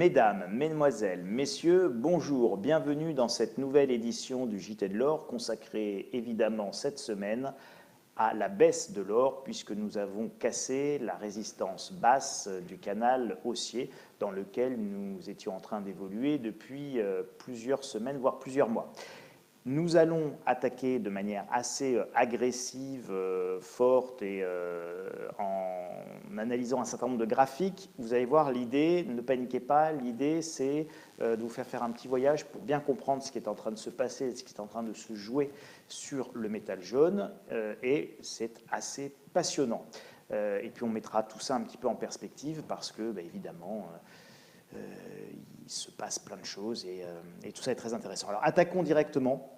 Mesdames, Mesdemoiselles, Messieurs, bonjour, bienvenue dans cette nouvelle édition du JT de l'or consacrée évidemment cette semaine à la baisse de l'or puisque nous avons cassé la résistance basse du canal haussier dans lequel nous étions en train d'évoluer depuis plusieurs semaines, voire plusieurs mois. Nous allons attaquer de manière assez agressive, forte et en analysant un certain nombre de graphiques. Vous allez voir l'idée, ne paniquez pas, l'idée c'est de vous faire un petit voyage pour bien comprendre ce qui est en train de se passer, ce qui est en train de se jouer sur le métal jaune et c'est assez passionnant. Et puis on mettra tout ça un petit peu en perspective parce que évidemment il se passe plein de choses et tout ça est très intéressant. Alors attaquons directement.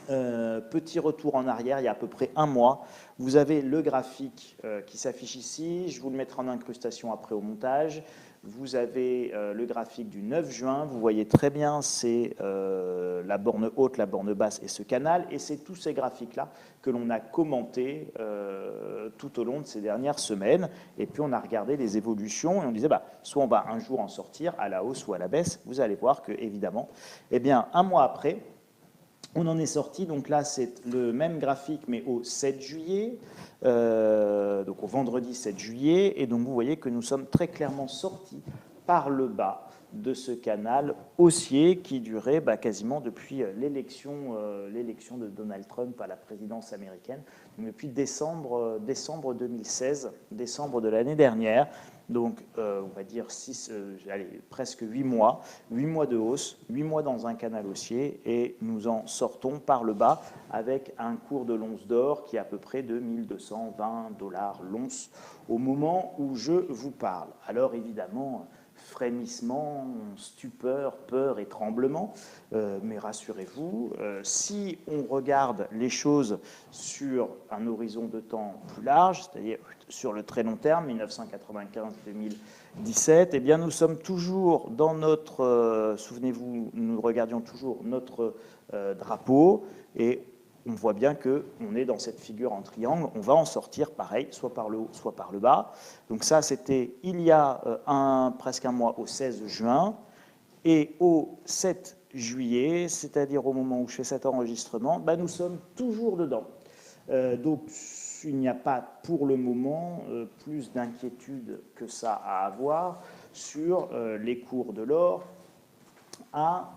Petit retour en arrière, il y a à peu près un mois. Vous avez le graphique qui s'affiche ici. Je vous le mettrai en incrustation après au montage. Vous avez le graphique du 9 juin. Vous voyez très bien, c'est la borne haute, la borne basse et ce canal. Et c'est tous ces graphiques-là que l'on a commentés tout au long de ces dernières semaines. Et puis on a regardé les évolutions et on disait, soit on va un jour en sortir à la hausse ou à la baisse. Vous allez voir que, évidemment, un mois après, on en est sorti, donc là c'est le même graphique mais au 7 juillet, donc au vendredi 7 juillet, et donc vous voyez que nous sommes très clairement sortis par le bas de ce canal haussier qui durait quasiment depuis l'élection de Donald Trump à la présidence américaine, donc depuis décembre 2016, décembre de l'année dernière. Donc, on va dire presque 8 mois de hausse, 8 mois dans un canal haussier, et nous en sortons par le bas avec un cours de l'once d'or qui est à peu près de 1220 $ l'once au moment où je vous parle. Alors évidemment, frémissement, stupeur, peur et tremblement, mais rassurez-vous, si on regarde les choses sur un horizon de temps plus large, c'est-à-dire sur le très long terme, 1995-2017, nous sommes toujours dans notre, souvenez-vous, nous regardions toujours notre drapeau, et on voit bien qu'on est dans cette figure en triangle, on va en sortir pareil, soit par le haut, soit par le bas. Donc ça, c'était il y a presque un mois, au 16 juin, et au 7 juillet, c'est-à-dire au moment où je fais cet enregistrement, nous sommes toujours dedans. Donc il n'y a pas pour le moment plus d'inquiétude que ça à avoir sur les cours de l'or à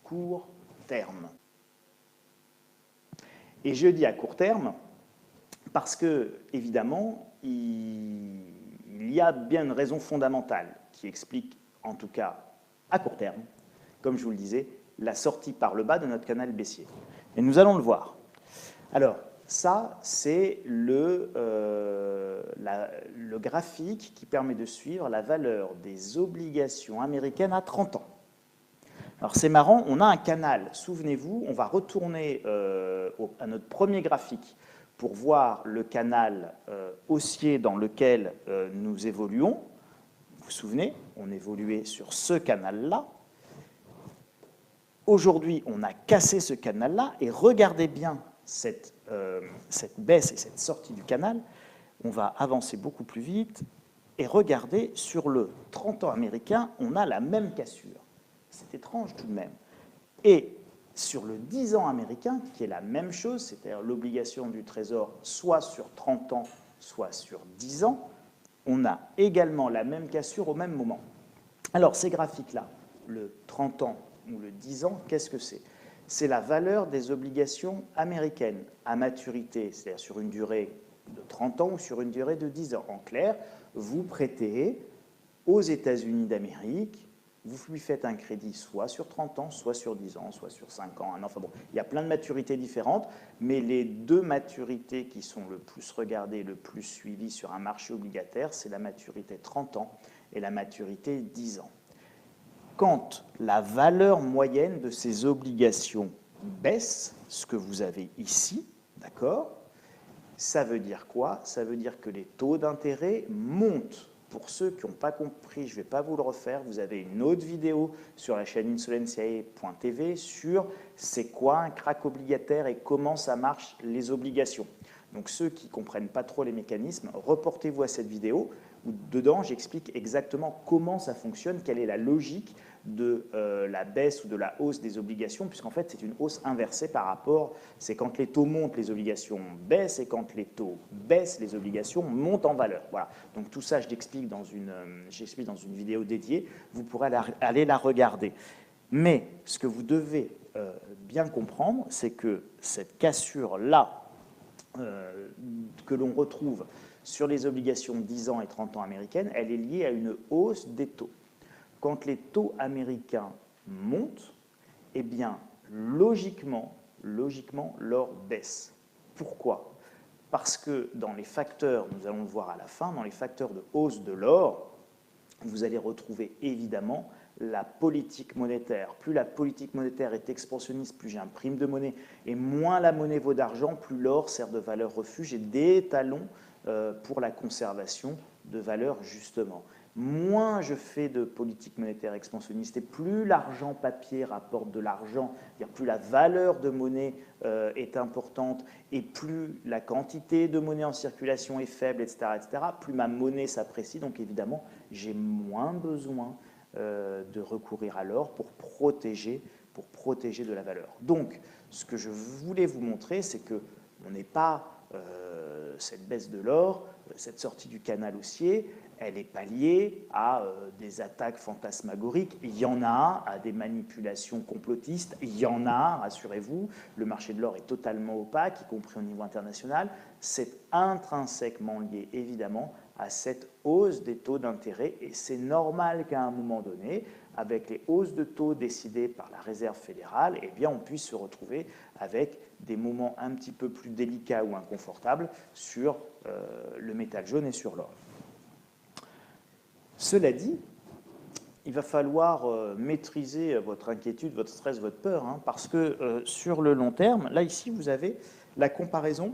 court terme. Et je dis à court terme parce que, évidemment, il y a bien une raison fondamentale qui explique, en tout cas à court terme, comme je vous le disais, la sortie par le bas de notre canal baissier. Et nous allons le voir. Alors, ça, c'est le graphique qui permet de suivre la valeur des obligations américaines à 30 ans. Alors c'est marrant, on a un canal, souvenez-vous, on va retourner à notre premier graphique pour voir le canal haussier dans lequel nous évoluons. Vous vous souvenez, on évoluait sur ce canal-là. Aujourd'hui, on a cassé ce canal-là et regardez bien cette baisse et cette sortie du canal. On va avancer beaucoup plus vite et regardez, sur le 30 ans américain, on a la même cassure. C'est étrange tout de même. Et sur le 10 ans américain, qui est la même chose, c'est-à-dire l'obligation du Trésor soit sur 30 ans, soit sur 10 ans, on a également la même cassure au même moment. Alors ces graphiques-là, le 30 ans ou le 10 ans, qu'est-ce que c'est? C'est la valeur des obligations américaines à maturité, c'est-à-dire sur une durée de 30 ans ou sur une durée de 10 ans. En clair, vous prêtez aux États-Unis d'Amérique, vous lui faites un crédit soit sur 30 ans, soit sur 10 ans, soit sur 5 ans, 1 an. Enfin bon, il y a plein de maturités différentes, mais les deux maturités qui sont le plus regardées, le plus suivies sur un marché obligataire, c'est la maturité 30 ans et la maturité 10 ans. Quand la valeur moyenne de ces obligations baisse, ce que vous avez ici, d'accord, ça veut dire quoi? Ça veut dire que les taux d'intérêt montent. Pour ceux qui n'ont pas compris, je ne vais pas vous le refaire, vous avez une autre vidéo sur la chaîne insolentiae.tv sur c'est quoi un crack obligataire et comment ça marche les obligations. Donc ceux qui ne comprennent pas trop les mécanismes, reportez-vous à cette vidéo où dedans, j'explique exactement comment ça fonctionne, quelle est la logique de la baisse ou de la hausse des obligations, puisqu'en fait, c'est une hausse inversée par rapport, c'est quand les taux montent, les obligations baissent, et quand les taux baissent, les obligations montent en valeur. Voilà. Donc tout ça, je l'explique dans une vidéo dédiée, vous pourrez aller la regarder. Mais ce que vous devez bien comprendre, c'est que cette cassure-là, que l'on retrouve sur les obligations 10 ans et 30 ans américaines, elle est liée à une hausse des taux. Quand les taux américains montent, eh bien, logiquement, l'or baisse. Pourquoi? Parce que dans les facteurs, nous allons le voir à la fin, dans les facteurs de hausse de l'or, vous allez retrouver évidemment la politique monétaire. Plus la politique monétaire est expansionniste, plus j'imprime de monnaie, et moins la monnaie vaut d'argent, plus l'or sert de valeur refuge et d'étalon pour la conservation de valeur, justement. Moins je fais de politique monétaire expansionniste et plus l'argent papier rapporte de l'argent, c'est-à-dire plus la valeur de monnaie est importante et plus la quantité de monnaie en circulation est faible, etc., plus ma monnaie s'apprécie, donc évidemment j'ai moins besoin de recourir à l'or pour protéger de la valeur. Donc, ce que je voulais vous montrer, c'est qu'on n'est pas cette baisse de l'or, cette sortie du canal haussier, elle n'est pas liée à des attaques fantasmagoriques. Il y en a, à des manipulations complotistes. Il y en a, rassurez-vous. Le marché de l'or est totalement opaque, y compris au niveau international. C'est intrinsèquement lié, évidemment, à cette hausse des taux d'intérêt. Et c'est normal qu'à un moment donné, avec les hausses de taux décidées par la Réserve fédérale, eh bien, on puisse se retrouver avec des moments un petit peu plus délicats ou inconfortables sur le métal jaune et sur l'or. Cela dit, il va falloir maîtriser votre inquiétude, votre stress, votre peur, hein, parce que sur le long terme, là ici vous avez la comparaison,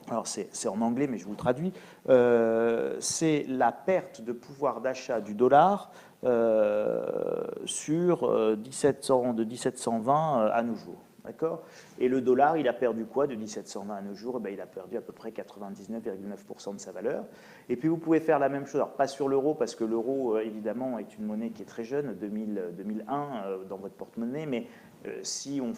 alors c'est en anglais mais je vous le traduis, c'est la perte de pouvoir d'achat du dollar sur de 1720 à nos jours. D'accord ? Et le dollar, il a perdu quoi de 1720 à nos jours? Eh bien, il a perdu à peu près 99,9% de sa valeur. Et puis vous pouvez faire la même chose, alors pas sur l'euro, parce que l'euro, évidemment, est une monnaie qui est très jeune, 2001 dans votre porte-monnaie, mais si on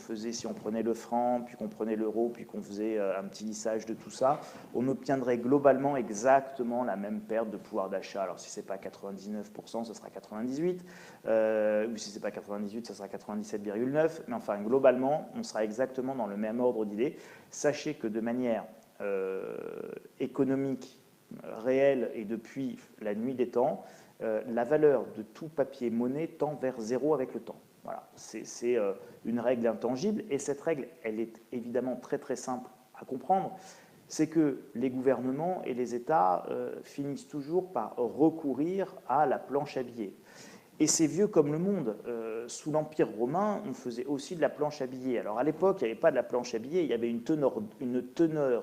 prenait le franc, puis qu'on prenait l'euro, puis qu'on faisait un petit lissage de tout ça, on obtiendrait globalement exactement la même perte de pouvoir d'achat. Alors si ce n'est pas 99%, ce sera 98%, ou si ce n'est pas 98%, ce sera 97,9%, mais enfin globalement, on sera exactement dans le même ordre d'idées. Sachez que de manière économique, réelle et depuis la nuit des temps, la valeur de tout papier monnaie tend vers zéro avec le temps. Voilà, c'est une règle intangible et cette règle, elle est évidemment très très simple à comprendre. C'est que les gouvernements et les États finissent toujours par recourir à la planche à billets. Et c'est vieux comme le monde. Sous l'Empire romain, on faisait aussi de la planche à billets. Alors à l'époque, il n'y avait pas de la planche à billets, il y avait une teneur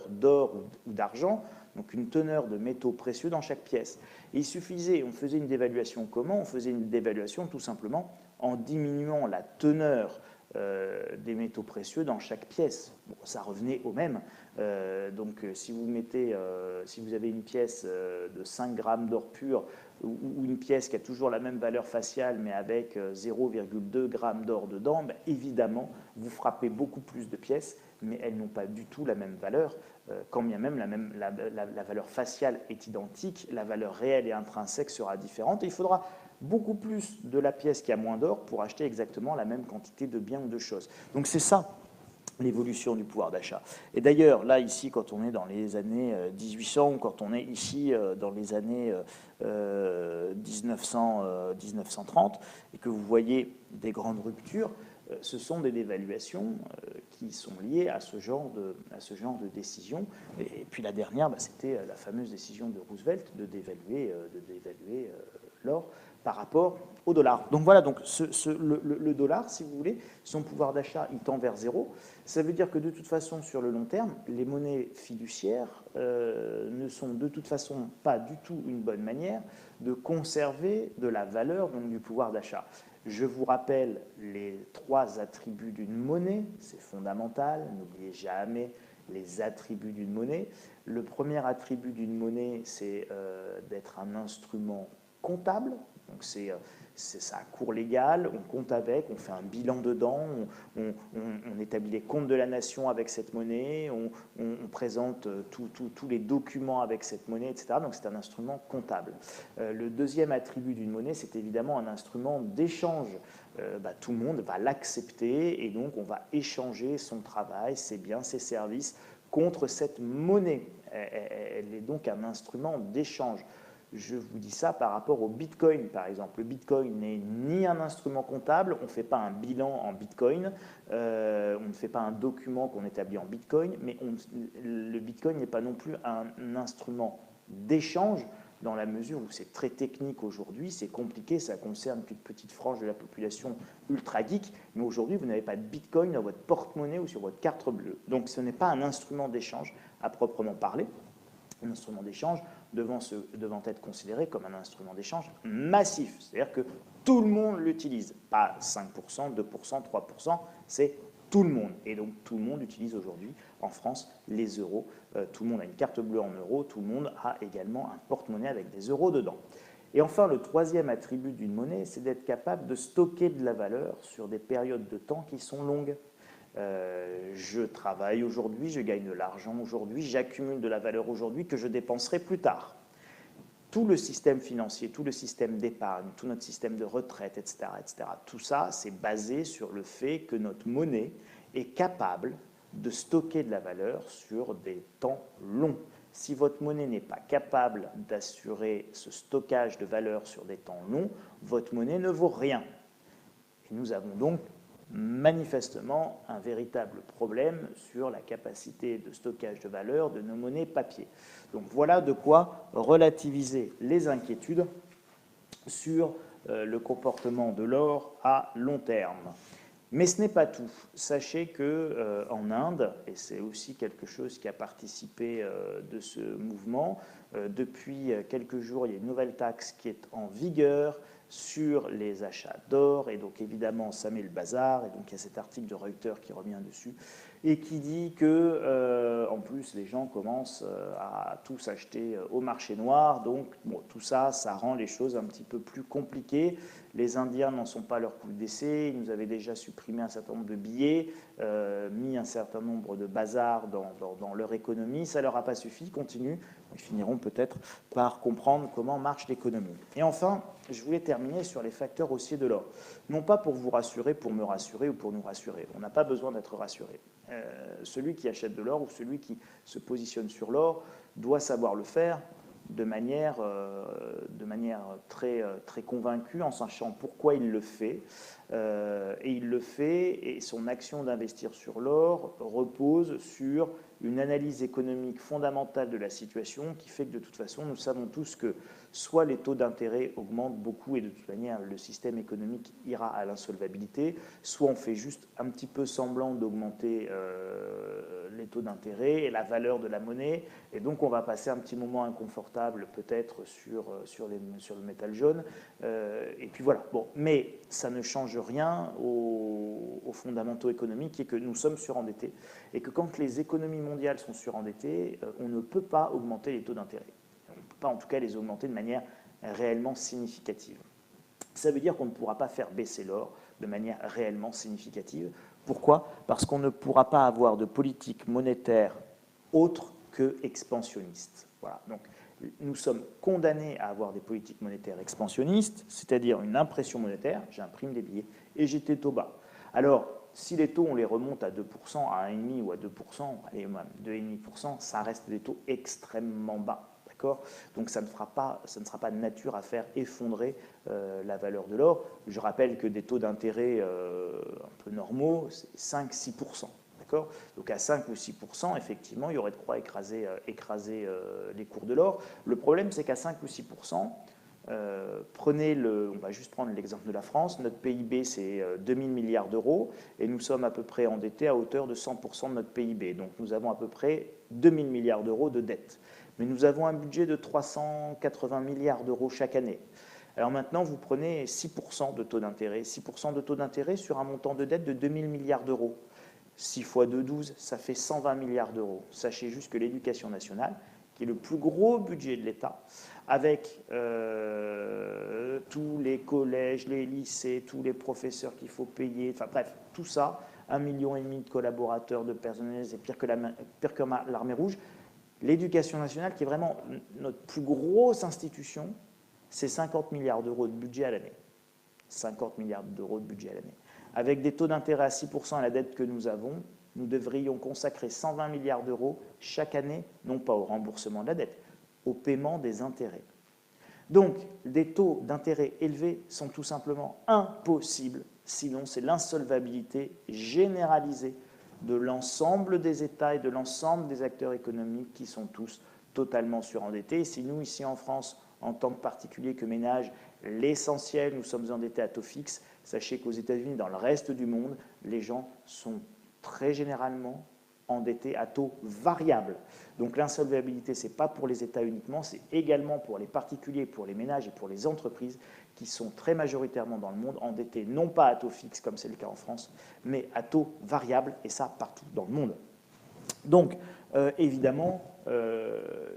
d'or ou d'argent, donc une teneur de métaux précieux dans chaque pièce. Et il suffisait, on faisait une dévaluation comment? On faisait une dévaluation tout simplement en diminuant la teneur des métaux précieux dans chaque pièce. Bon, ça revenait au même. Donc si vous avez une pièce de 5 grammes d'or pur ou une pièce qui a toujours la même valeur faciale mais avec 0,2 grammes d'or dedans, ben, évidemment, vous frappez beaucoup plus de pièces, mais elles n'ont pas du tout la même valeur. Quand bien même la valeur faciale est identique, la valeur réelle et intrinsèque sera différente. Et il faudra beaucoup plus de la pièce qui a moins d'or pour acheter exactement la même quantité de biens ou de choses. Donc c'est ça l'évolution du pouvoir d'achat. Et d'ailleurs, là, ici, quand on est dans les années 1800 ou quand on est ici dans les années 1930 et que vous voyez des grandes ruptures, ce sont des dévaluations qui sont liées à ce genre de décision. Et puis la dernière, c'était la fameuse décision de Roosevelt de dévaluer l'or par rapport au dollar. Donc voilà, donc le dollar, si vous voulez, son pouvoir d'achat, il tend vers zéro. Ça veut dire que de toute façon, sur le long terme, les monnaies fiduciaires ne sont de toute façon pas du tout une bonne manière de conserver de la valeur, donc du pouvoir d'achat. Je vous rappelle les 3 attributs d'une monnaie, c'est fondamental, n'oubliez jamais les attributs d'une monnaie. Le premier attribut d'une monnaie, c'est d'être un instrument comptable. Donc ça a cours légal, on compte avec, on fait un bilan dedans, on établit les comptes de la nation avec cette monnaie, on présente tous les documents avec cette monnaie, etc. Donc c'est un instrument comptable. Le deuxième attribut d'une monnaie, c'est évidemment un instrument d'échange. Tout le monde va l'accepter et donc on va échanger son travail, ses biens, ses services contre cette monnaie. Elle est donc un instrument d'échange. Je vous dis ça par rapport au Bitcoin, par exemple. Le Bitcoin n'est ni un instrument comptable, on ne fait pas un bilan en Bitcoin, on ne fait pas un document qu'on établit en Bitcoin, mais le Bitcoin n'est pas non plus un instrument d'échange dans la mesure où c'est très technique aujourd'hui, c'est compliqué, ça concerne qu'une petite frange de la population ultra geek, mais aujourd'hui, vous n'avez pas de Bitcoin dans votre porte-monnaie ou sur votre carte bleue. Donc ce n'est pas un instrument d'échange à proprement parler. Un instrument d'échange devant être considéré comme un instrument d'échange massif, c'est-à-dire que tout le monde l'utilise, pas 5%, 2%, 3%, c'est tout le monde. Et donc tout le monde utilise aujourd'hui en France les euros, tout le monde a une carte bleue en euros, tout le monde a également un porte-monnaie avec des euros dedans. Et enfin, le troisième attribut d'une monnaie, c'est d'être capable de stocker de la valeur sur des périodes de temps qui sont longues. Je travaille aujourd'hui, je gagne de l'argent aujourd'hui, j'accumule de la valeur aujourd'hui que je dépenserai plus tard. Tout le système financier, tout le système d'épargne, tout notre système de retraite, etc., tout ça, c'est basé sur le fait que notre monnaie est capable de stocker de la valeur sur des temps longs. Si votre monnaie n'est pas capable d'assurer ce stockage de valeur sur des temps longs, votre monnaie ne vaut rien. Et nous avons donc manifestement un véritable problème sur la capacité de stockage de valeur de nos monnaies papier. Donc voilà de quoi relativiser les inquiétudes sur le comportement de l'or à long terme. Mais ce n'est pas tout. Sachez qu'en Inde, et c'est aussi quelque chose qui a participé de ce mouvement, depuis quelques jours, il y a une nouvelle taxe qui est en vigueur sur les achats d'or, et donc évidemment ça met le bazar, et donc il y a cet article de Reuters qui revient dessus, et qui dit que en plus les gens commencent à tout s'acheter au marché noir, donc bon, tout ça, ça rend les choses un petit peu plus compliquées. Les Indiens n'en sont pas à leur coup d'essai, ils nous avaient déjà supprimé un certain nombre de billets, mis un certain nombre de bazars dans leur économie, ça ne leur a pas suffi, ils continuent, ils finiront peut-être par comprendre comment marche l'économie. Et enfin, je voulais terminer sur les facteurs haussiers de l'or. Non pas pour vous rassurer, pour me rassurer ou pour nous rassurer. On n'a pas besoin d'être rassuré. Celui qui achète de l'or ou celui qui se positionne sur l'or doit savoir le faire de manière très, très convaincue, en sachant pourquoi il le fait. Et il le fait, et son action d'investir sur l'or repose sur une analyse économique fondamentale de la situation qui fait que de toute façon, nous savons tous que soit les taux d'intérêt augmentent beaucoup et de toute manière le système économique ira à l'insolvabilité, soit on fait juste un petit peu semblant d'augmenter les taux d'intérêt et la valeur de la monnaie, et donc on va passer un petit moment inconfortable peut-être sur le métal jaune, et puis voilà. Bon, mais ça ne change rien aux fondamentaux économiques, qui est que nous sommes surendettés, et que quand les économies mondiales sont surendettées, on ne peut pas augmenter les taux d'intérêt. On ne peut pas en tout cas les augmenter de manière réellement significative. Ça veut dire qu'on ne pourra pas faire baisser l'or de manière réellement significative. Pourquoi ? Parce qu'on ne pourra pas avoir de politique monétaire autre que expansionniste. Voilà. Donc, nous sommes condamnés à avoir des politiques monétaires expansionnistes, c'est-à-dire une impression monétaire, j'imprime des billets et j'ai des taux bas. Alors, si les taux, on les remonte à 2%, à 1,5% ou à 2%, allez, même 2,5%, ça reste des taux extrêmement bas. Donc ça ne sera pas de nature à faire effondrer la valeur de l'or. Je rappelle que des taux d'intérêt un peu normaux, c'est 5-6%. Donc à 5 ou 6%, effectivement, il y aurait de quoi écraser les cours de l'or. Le problème, c'est qu'à 5 ou 6%, on va juste prendre l'exemple de la France, notre PIB c'est 2000 milliards d'euros et nous sommes à peu près endettés à hauteur de 100% de notre PIB. Donc nous avons à peu près 2000 milliards d'euros de dette. Mais nous avons un budget de 380 milliards d'euros chaque année. Alors maintenant, vous prenez 6% de taux d'intérêt. 6% de taux d'intérêt sur un montant de dette de 2000 milliards d'euros. 6 fois 2, 12, ça fait 120 milliards d'euros. Sachez juste que l'éducation nationale, qui est le plus gros budget de l'État, avec tous les collèges, les lycées, tous les professeurs qu'il faut payer, enfin bref, tout ça, 1,5 million de collaborateurs, de personnel, c'est pire que l'armée rouge. L'éducation nationale, qui est vraiment notre plus grosse institution, c'est 50 milliards d'euros de budget à l'année. 50 milliards d'euros de budget à l'année. Avec des taux d'intérêt à 6% à la dette que nous avons, nous devrions consacrer 120 milliards d'euros chaque année, non pas au remboursement de la dette, au paiement des intérêts. Donc, des taux d'intérêt élevés sont tout simplement impossibles, sinon c'est l'insolvabilité généralisée de l'ensemble des États et de l'ensemble des acteurs économiques qui sont tous totalement surendettés. Et si nous, ici en France, en tant que particuliers, que ménages, l'essentiel, nous sommes endettés à taux fixe, sachez qu'aux États-Unis, dans le reste du monde, les gens sont très généralement endettés à taux variable. Donc l'insolvabilité, ce n'est pas pour les États uniquement, c'est également pour les particuliers, pour les ménages et pour les entreprises qui sont très majoritairement dans le monde endettés non pas à taux fixe comme c'est le cas en France, mais à taux variable, et ça partout dans le monde. Donc évidemment,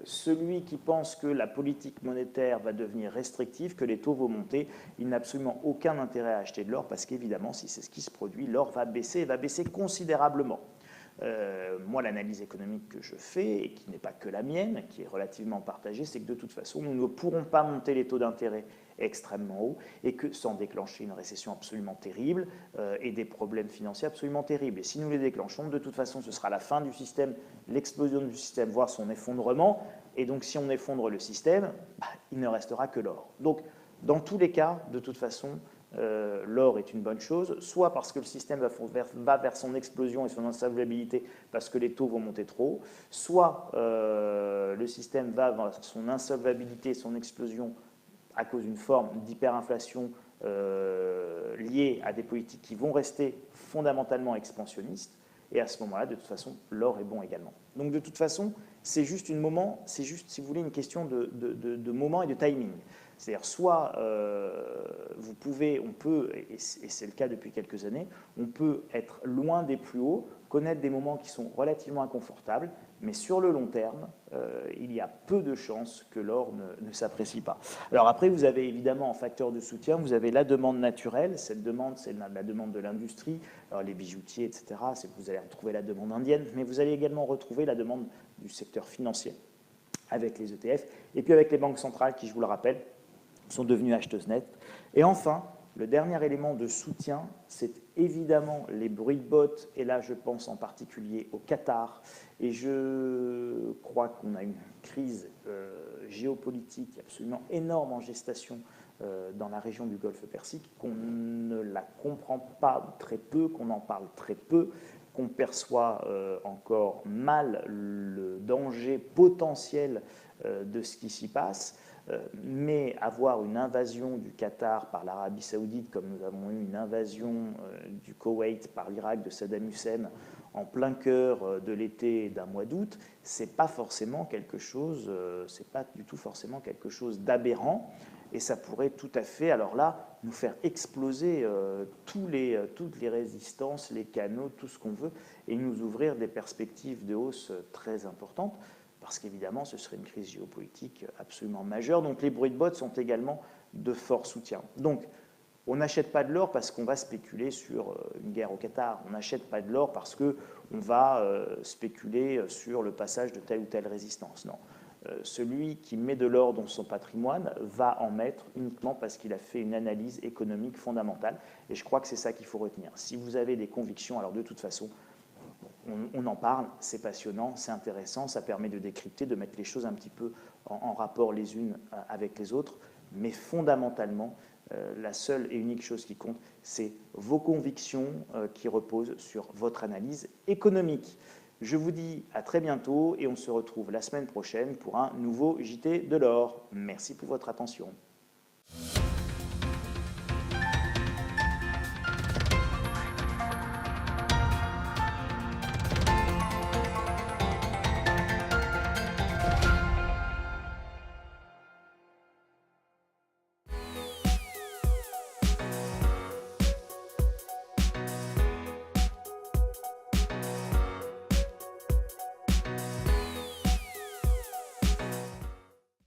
celui qui pense que la politique monétaire va devenir restrictive, que les taux vont monter, il n'a absolument aucun intérêt à acheter de l'or parce qu'évidemment, si c'est ce qui se produit, l'or va baisser considérablement. Moi, l'analyse économique que je fais, et qui n'est pas que la mienne, qui est relativement partagée, c'est que de toute façon, nous ne pourrons pas monter les taux d'intérêt extrêmement haut et que sans déclencher une récession absolument terrible et des problèmes financiers absolument terribles. Et si nous les déclenchons, de toute façon, ce sera la fin du système, l'explosion du système, voire son effondrement. Et donc, si on effondre le système, il ne restera que l'or. Donc, dans tous les cas, de toute façon, l'or est une bonne chose, soit parce que le système va vers son explosion et son insolvabilité parce que les taux vont monter trop, soit le système va vers son insolvabilité et son explosion à cause d'une forme d'hyperinflation liée à des politiques qui vont rester fondamentalement expansionnistes, et à ce moment-là, de toute façon, l'or est bon également. Donc de toute façon, c'est juste, si vous voulez, une question de moment et de timing. C'est-à-dire, soit on peut, et c'est le cas depuis quelques années, on peut être loin des plus hauts, connaître des moments qui sont relativement inconfortables, mais sur le long terme, il y a peu de chances que l'or ne s'apprécie pas. Alors après, vous avez évidemment en facteur de soutien, vous avez la demande naturelle. Cette demande, c'est la demande de l'industrie, alors les bijoutiers, etc. Vous allez retrouver la demande indienne, mais vous allez également retrouver la demande du secteur financier avec les ETF, et puis avec les banques centrales qui, je vous le rappelle, sont devenues acheteuses nettes. Et enfin, le dernier élément de soutien, c'est évidemment les bruits de bottes, et là je pense en particulier au Qatar, et je crois qu'on a une crise géopolitique absolument énorme en gestation dans la région du Golfe Persique, qu'on ne la comprend pas très peu, qu'on en parle très peu, qu'on perçoit encore mal le danger potentiel de ce qui s'y passe. Mais avoir une invasion du Qatar par l'Arabie Saoudite, comme nous avons eu une invasion du Koweït par l'Irak de Saddam Hussein en plein cœur de l'été d'un mois d'août, c'est pas du tout forcément quelque chose d'aberrant, et ça pourrait tout à fait, alors là, nous faire exploser toutes les résistances, les canaux, tout ce qu'on veut, et nous ouvrir des perspectives de hausse très importantes. Parce qu'évidemment, ce serait une crise géopolitique absolument majeure. Donc les bruits de bottes sont également de fort soutien. Donc, on n'achète pas de l'or parce qu'on va spéculer sur une guerre au Qatar. On n'achète pas de l'or parce qu'on va spéculer sur le passage de telle ou telle résistance. Non. Celui qui met de l'or dans son patrimoine va en mettre uniquement parce qu'il a fait une analyse économique fondamentale. Et je crois que c'est ça qu'il faut retenir. Si vous avez des convictions, alors de toute façon, on en parle, c'est passionnant, c'est intéressant, ça permet de décrypter, de mettre les choses un petit peu en rapport les unes avec les autres, mais fondamentalement, la seule et unique chose qui compte, c'est vos convictions qui reposent sur votre analyse économique. Je vous dis à très bientôt et on se retrouve la semaine prochaine pour un nouveau JT de l'or. Merci pour votre attention.